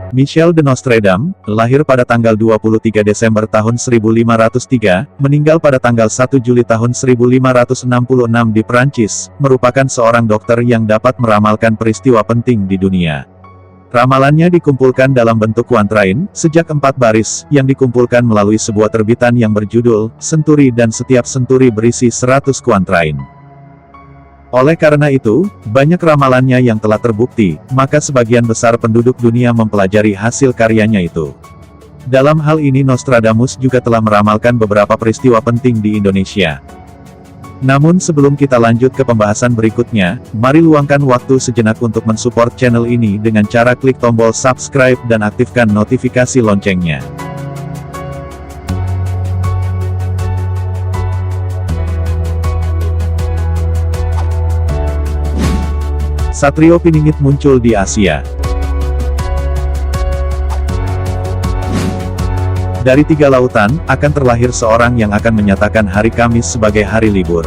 Michel de Nostredame, lahir pada tanggal 23 Desember tahun 1503, meninggal pada tanggal 1 Juli tahun 1566 di Prancis, merupakan seorang dokter yang dapat meramalkan peristiwa penting di dunia. Ramalannya dikumpulkan dalam bentuk kuantrain, sejak 4 baris, yang dikumpulkan melalui sebuah terbitan yang berjudul Senturi, dan setiap senturi berisi 100 kuantrain. Oleh karena itu, banyak ramalannya yang telah terbukti, maka sebagian besar penduduk dunia mempelajari hasil karyanya itu. Dalam hal ini Nostradamus juga telah meramalkan beberapa peristiwa penting di Indonesia. Namun sebelum kita lanjut ke pembahasan berikutnya, mari luangkan waktu sejenak untuk mensupport channel ini dengan cara klik tombol subscribe dan aktifkan notifikasi loncengnya. Satrio Piningit muncul di Asia. Dari 3 lautan, akan terlahir seorang yang akan menyatakan hari Kamis sebagai hari libur.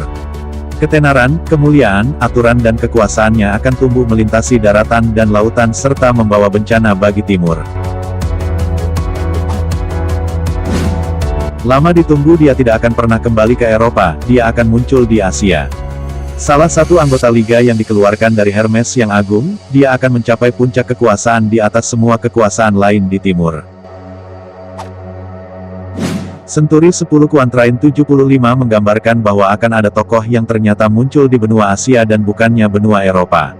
Ketenaran, kemuliaan, aturan dan kekuasaannya akan tumbuh melintasi daratan dan lautan serta membawa bencana bagi timur. Lama ditunggu dia tidak akan pernah kembali ke Eropa, dia akan muncul di Asia. Salah satu anggota liga yang dikeluarkan dari Hermes yang agung, dia akan mencapai puncak kekuasaan di atas semua kekuasaan lain di timur. Senturi 10 kuantrain 75 menggambarkan bahwa akan ada tokoh yang ternyata muncul di benua Asia dan bukannya benua Eropa.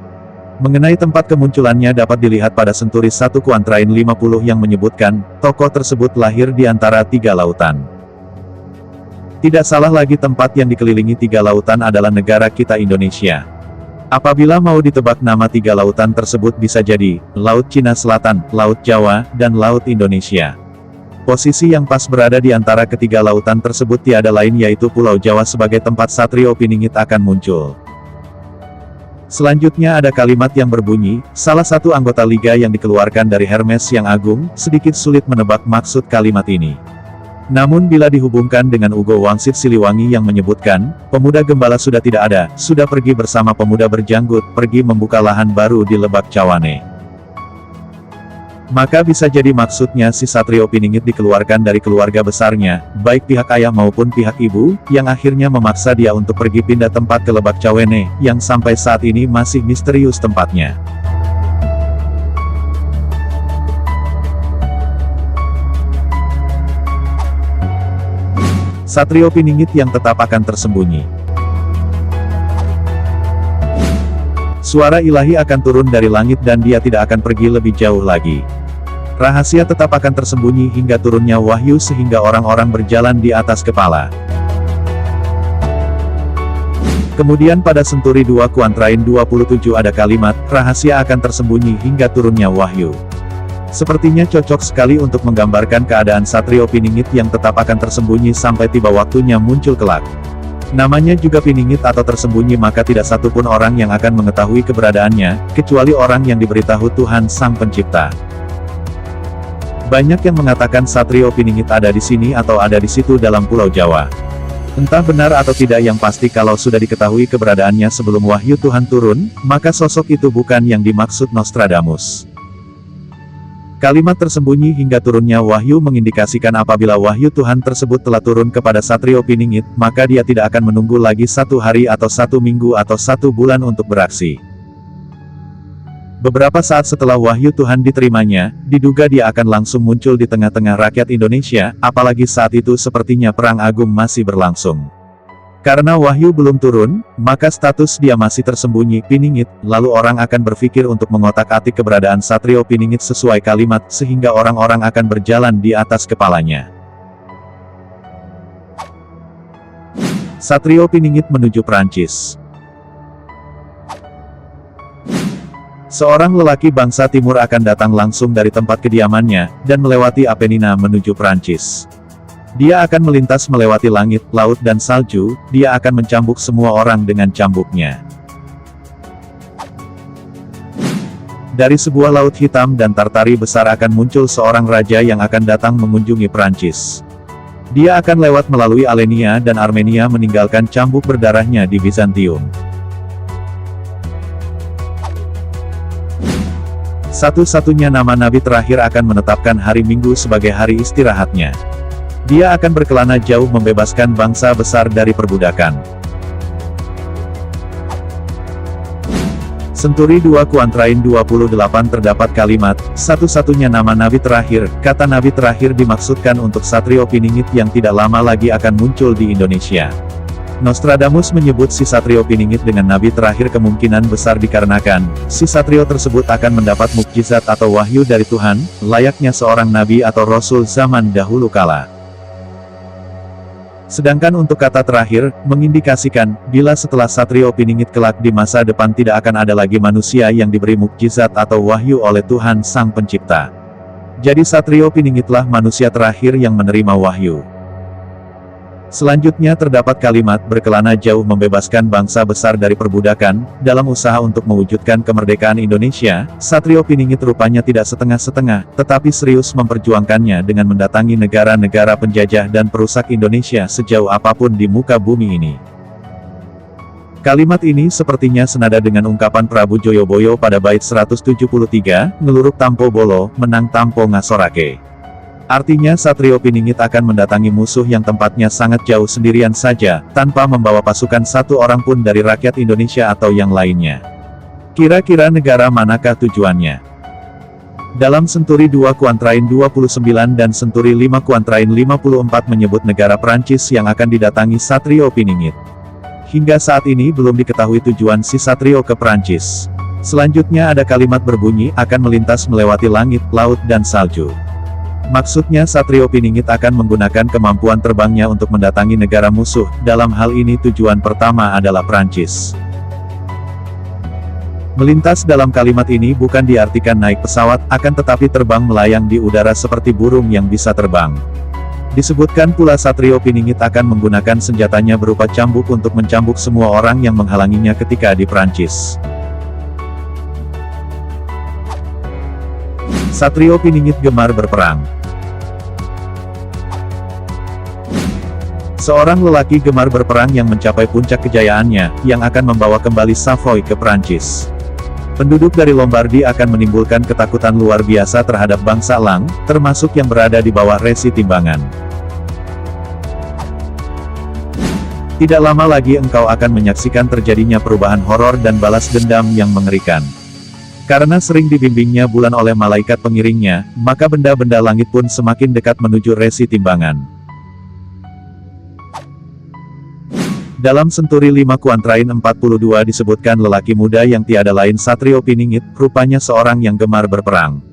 Mengenai tempat kemunculannya dapat dilihat pada Senturi 1 kuantrain 50 yang menyebutkan, tokoh tersebut lahir di antara 3 lautan. Tidak salah lagi tempat yang dikelilingi 3 lautan adalah negara kita Indonesia. Apabila mau ditebak nama 3 lautan tersebut bisa jadi, Laut Cina Selatan, Laut Jawa, dan Laut Indonesia. Posisi yang pas berada di antara ketiga lautan tersebut tiada lain yaitu Pulau Jawa sebagai tempat Satrio Piningit akan muncul. Selanjutnya ada kalimat yang berbunyi, salah satu anggota liga yang dikeluarkan dari Hermes yang agung, sedikit sulit menebak maksud kalimat ini. Namun bila dihubungkan dengan Ugo Wangsit Siliwangi yang menyebutkan, pemuda gembala sudah tidak ada, sudah pergi bersama pemuda berjanggut, pergi membuka lahan baru di Lebak Cawane. Maka bisa jadi maksudnya si Satrio Piningit dikeluarkan dari keluarga besarnya, baik pihak ayah maupun pihak ibu, yang akhirnya memaksa dia untuk pergi pindah tempat ke Lebak Cawane, yang sampai saat ini masih misterius tempatnya. Satrio Piningit yang tetap akan tersembunyi. Suara ilahi akan turun dari langit dan dia tidak akan pergi lebih jauh lagi. Rahasia tetap akan tersembunyi hingga turunnya wahyu sehingga orang-orang berjalan di atas kepala. Kemudian pada Senturi 2 kuantrain 27 ada kalimat, rahasia akan tersembunyi hingga turunnya wahyu. Sepertinya cocok sekali untuk menggambarkan keadaan Satrio Piningit yang tetap akan tersembunyi sampai tiba waktunya muncul kelak. Namanya juga Piningit atau tersembunyi maka tidak satupun orang yang akan mengetahui keberadaannya, kecuali orang yang diberitahu Tuhan Sang Pencipta. Banyak yang mengatakan Satrio Piningit ada di sini atau ada di situ dalam Pulau Jawa. Entah benar atau tidak yang pasti kalau sudah diketahui keberadaannya sebelum wahyu Tuhan turun, maka sosok itu bukan yang dimaksud Nostradamus. Kalimat tersembunyi hingga turunnya wahyu mengindikasikan apabila wahyu Tuhan tersebut telah turun kepada Satrio Piningit, maka dia tidak akan menunggu lagi 1 hari atau 1 minggu atau 1 bulan untuk beraksi. Beberapa saat setelah wahyu Tuhan diterimanya, diduga dia akan langsung muncul di tengah-tengah rakyat Indonesia, apalagi saat itu sepertinya perang agung masih berlangsung. Karena wahyu belum turun, maka status dia masih tersembunyi Piningit, lalu orang akan berpikir untuk mengotak-atik keberadaan Satrio Piningit sesuai kalimat, sehingga orang-orang akan berjalan di atas kepalanya. Satrio Piningit menuju Prancis. Seorang lelaki bangsa timur akan datang langsung dari tempat kediamannya, dan melewati Apenina menuju Prancis. Dia akan melintas melewati langit, laut dan salju, dia akan mencambuk semua orang dengan cambuknya. Dari sebuah laut hitam dan tartari besar akan muncul seorang raja yang akan datang mengunjungi Prancis. Dia akan lewat melalui Alenia dan Armenia meninggalkan cambuk berdarahnya di Bizantium. Satu-satunya nama nabi terakhir akan menetapkan hari Minggu sebagai hari istirahatnya. Dia akan berkelana jauh membebaskan bangsa besar dari perbudakan. Senturi 2 Quatrain 28 terdapat kalimat, satu-satunya nama nabi terakhir. Kata nabi terakhir dimaksudkan untuk Satrio Piningit yang tidak lama lagi akan muncul di Indonesia. Nostradamus menyebut si Satrio Piningit dengan nabi terakhir kemungkinan besar dikarenakan, si Satrio tersebut akan mendapat mukjizat atau wahyu dari Tuhan, layaknya seorang nabi atau rasul zaman dahulu kala. Sedangkan untuk kata terakhir, mengindikasikan, bila setelah Satrio Piningit kelak di masa depan tidak akan ada lagi manusia yang diberi mukjizat atau wahyu oleh Tuhan Sang Pencipta. Jadi Satrio Piningitlah manusia terakhir yang menerima wahyu. Selanjutnya terdapat kalimat berkelana jauh membebaskan bangsa besar dari perbudakan. Dalam usaha untuk mewujudkan kemerdekaan Indonesia, Satrio Piningit rupanya tidak setengah-setengah, tetapi serius memperjuangkannya dengan mendatangi negara-negara penjajah dan perusak Indonesia sejauh apapun di muka bumi ini. Kalimat ini sepertinya senada dengan ungkapan Prabu Joyoboyo pada bait 173, ngeluruk tampo bolo, menang tampo ngasorake. Artinya Satrio Piningit akan mendatangi musuh yang tempatnya sangat jauh sendirian saja, tanpa membawa pasukan satu orang pun dari rakyat Indonesia atau yang lainnya. Kira-kira negara manakah tujuannya? Dalam Senturi 2 Quatrain 29 dan Senturi 5 Quatrain 54 menyebut negara Prancis yang akan didatangi Satrio Piningit. Hingga saat ini belum diketahui tujuan si Satrio ke Prancis. Selanjutnya ada kalimat berbunyi, akan melintas melewati langit, laut dan salju. Maksudnya Satrio Piningit akan menggunakan kemampuan terbangnya untuk mendatangi negara musuh. Dalam hal ini tujuan pertama adalah Prancis. Melintas dalam kalimat ini bukan diartikan naik pesawat, akan tetapi terbang melayang di udara seperti burung yang bisa terbang. Disebutkan pula Satrio Piningit akan menggunakan senjatanya berupa cambuk untuk mencambuk semua orang yang menghalanginya ketika di Prancis. Satrio Piningit gemar berperang. Seorang lelaki gemar berperang yang mencapai puncak kejayaannya, yang akan membawa kembali Savoy ke Prancis. Penduduk dari Lombardi akan menimbulkan ketakutan luar biasa terhadap bangsa Elang, termasuk yang berada di bawah resi timbangan. Tidak lama lagi engkau akan menyaksikan terjadinya perubahan horor dan balas dendam yang mengerikan. Karena sering dibimbingnya bulan oleh malaikat pengiringnya, maka benda-benda langit pun semakin dekat menuju resi timbangan. Dalam Senturi 5 Quatrain 42 disebutkan lelaki muda yang tiada lain Satrio Piningit, rupanya seorang yang gemar berperang.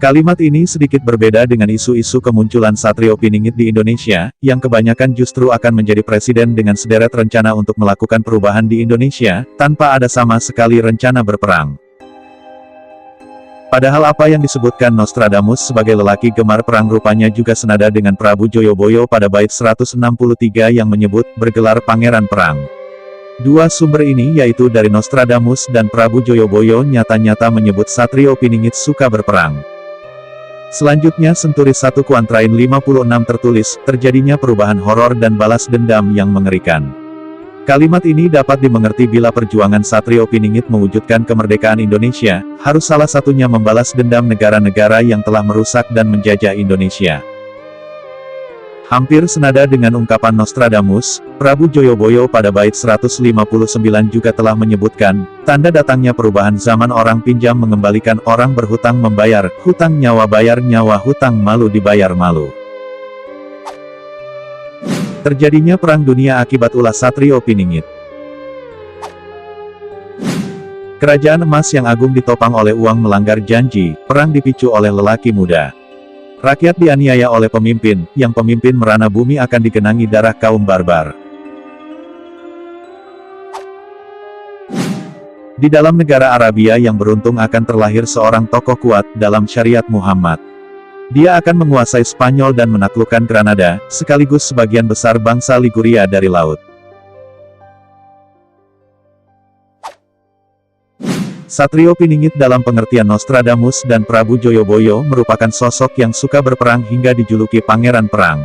Kalimat ini sedikit berbeda dengan isu-isu kemunculan Satrio Piningit di Indonesia, yang kebanyakan justru akan menjadi presiden dengan sederet rencana untuk melakukan perubahan di Indonesia, tanpa ada sama sekali rencana berperang. Padahal apa yang disebutkan Nostradamus sebagai lelaki gemar perang rupanya juga senada dengan Prabu Joyoboyo pada bait 163 yang menyebut, bergelar pangeran perang. Dua sumber ini yaitu dari Nostradamus dan Prabu Joyoboyo nyata-nyata menyebut Satrio Piningit suka berperang. Selanjutnya Senturi 1 Quatrain 56 tertulis, terjadinya perubahan horor dan balas dendam yang mengerikan. Kalimat ini dapat dimengerti bila perjuangan Satrio Piningit mewujudkan kemerdekaan Indonesia, harus salah satunya membalas dendam negara-negara yang telah merusak dan menjajah Indonesia. Hampir senada dengan ungkapan Nostradamus, Prabu Joyoboyo pada bait 159 juga telah menyebutkan, tanda datangnya perubahan zaman orang pinjam mengembalikan orang berhutang membayar, hutang nyawa bayar nyawa hutang malu dibayar malu. Terjadinya Perang Dunia akibat ulah Satrio Piningit. Kerajaan emas yang agung ditopang oleh uang melanggar janji, perang dipicu oleh lelaki muda. Rakyat dianiaya oleh pemimpin, yang pemimpin merana bumi akan digenangi darah kaum barbar. Di dalam negara Arabia yang beruntung akan terlahir seorang tokoh kuat dalam syariat Muhammad. Dia akan menguasai Spanyol dan menaklukkan Granada, sekaligus sebagian besar bangsa Liguria dari laut. Satrio Piningit dalam pengertian Nostradamus dan Prabu Joyoboyo merupakan sosok yang suka berperang hingga dijuluki Pangeran Perang.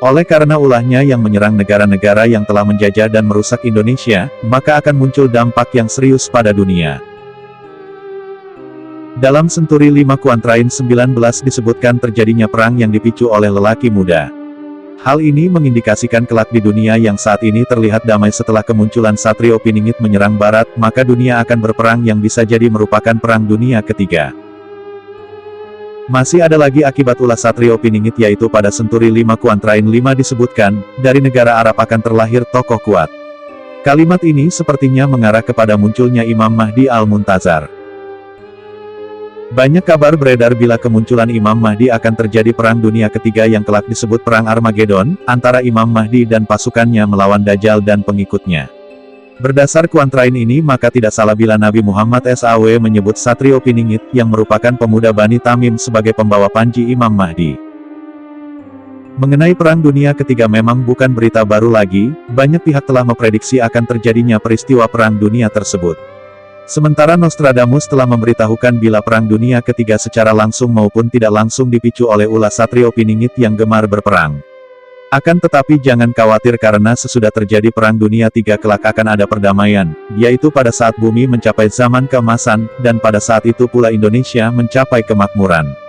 Oleh karena ulahnya yang menyerang negara-negara yang telah menjajah dan merusak Indonesia, maka akan muncul dampak yang serius pada dunia. Dalam Senturi 5 Kuantrain 19 disebutkan terjadinya perang yang dipicu oleh lelaki muda. Hal ini mengindikasikan kelak di dunia yang saat ini terlihat damai setelah kemunculan Satrio Piningit menyerang Barat, maka dunia akan berperang yang bisa jadi merupakan Perang Dunia Ketiga. Masih ada lagi akibat ulah Satrio Piningit, yaitu pada Senturi 5 Kuantrain 5 disebutkan, dari negara Arab akan terlahir tokoh kuat. Kalimat ini sepertinya mengarah kepada munculnya Imam Mahdi Al-Muntazar. Banyak kabar beredar bila kemunculan Imam Mahdi akan terjadi Perang Dunia Ketiga yang kelak disebut Perang Armageddon, antara Imam Mahdi dan pasukannya melawan Dajjal dan pengikutnya. Berdasar Kuantrain ini maka tidak salah bila Nabi Muhammad SAW menyebut Satrio Piningit, yang merupakan pemuda Bani Tamim sebagai pembawa panji Imam Mahdi. Mengenai Perang Dunia Ketiga memang bukan berita baru lagi, banyak pihak telah memprediksi akan terjadinya peristiwa Perang Dunia tersebut. Sementara Nostradamus telah memberitahukan bila Perang Dunia Ketiga secara langsung maupun tidak langsung dipicu oleh ulah Satrio Piningit yang gemar berperang. Akan tetapi jangan khawatir karena sesudah terjadi Perang Dunia Tiga kelak akan ada perdamaian, yaitu pada saat bumi mencapai zaman keemasan, dan pada saat itu pula Indonesia mencapai kemakmuran.